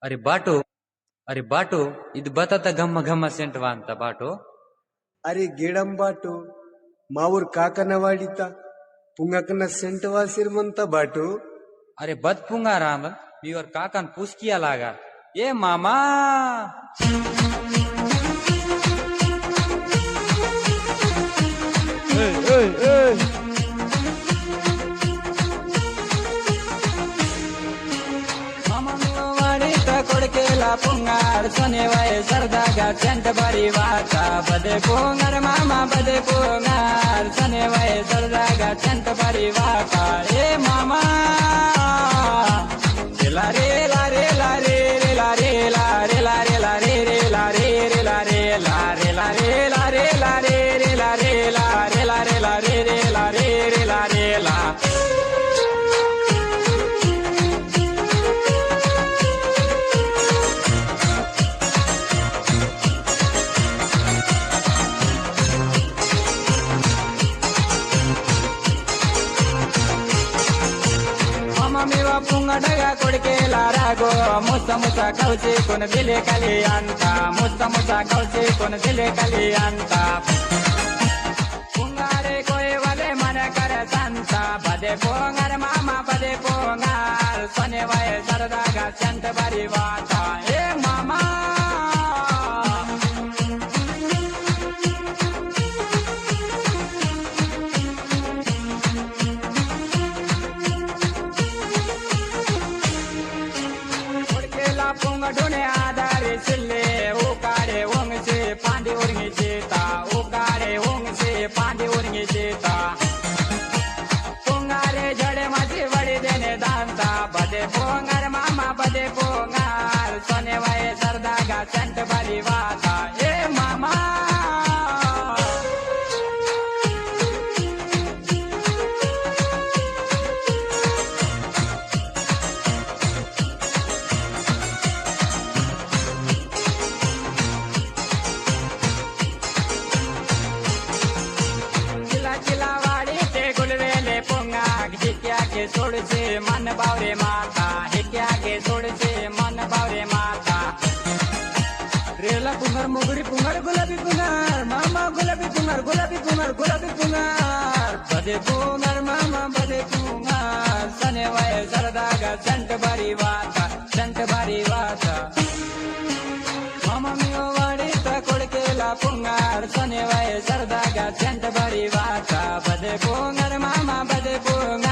ಅರೆ ಬಾಟು ಇದು ಬತತ ಗಮ್ಮ ಗಮ್ಮ ಸೆಂಟ್ವಾ ಅಂತ ಬಾಟು. अरे गेडम बाटू माऊर काकन वाडिता पुंगाकन सेंट वासिर म्हणता बाटू. अरे बद पुंगा राम मीवर काकान पुसकिया लागा. ए मामा ಕೊಡಕೆಲ ಪುಂಗಾರ್ ಸೊನೆವಯ ಸರ್ದಾಗ ಚೆಂಟ ಬರಿ ವಾತ ಬದೆ ಪುಂಗಾರ್ ಮಾಮ ಬದೆ ಪುಂಗಾರ್ ಸೊನೆವಯ ಸರ್ದಾಗ ಚೆಂಟ ಬರಿ ವಾತ. ಏ ಮಾಮ ಲಾರೆ ಲಾರೆ ಲಾರೆ ಲಾರೆ ಲಾರೆ ಲಾರೆ ಲಾರೆ ಲಾರೆ ಲಾರೆ ಲಾರೆ ಲಾರೆ ಲಾರೆ ಲಾರೆ ಲಾರೆ ಲಾರೆ ಲಾರೆ ಲಾರೆ ಲಾರೆ ಲಾರೆ ಲಾ. मेवा पुंगडगा कोडकेला रागो मुस्ता मुस्ता कवचे कोण दिले खाली अंता मुस्ता मुस्ता कवचे कोण दिले खाली अंता. पुंगारे कोय वाले मन कर संता बदे पोंगार मामा बदे पोंगार सने वय सरदागा संत बरी वाता. ए मामा पुंगडुने आधारे सिल्ले उकाडे ओंगचे पांडे उर्गीचे ता उकाडे ओंगचे पांडे उर्गीचे ता. पुंगारे जडे माझी वडी देणे दांता बदे पोंगार मामा बदे पोंगार सोने वय सरदागा संत बरी वाता. ए मामा के सोडचे मन बावरे माता हिक्या के सोडचे मन बावरे माता. रेला पुंगार मोगरी पुंगार गुलाबी पुंगार मामा गुलाबी पुंगार गुलाबी पुंगार गुलाबी पुंगार बदे पुंगार मामा बदे पुंगार सने वय सरदागा संत बरी वाता संत बरी वाता. मामा मिओ वाडीता कोडकेला पुंगार सने वय सरदागा संत बरी वाता बदे पुंगार मामा बदे पुंगार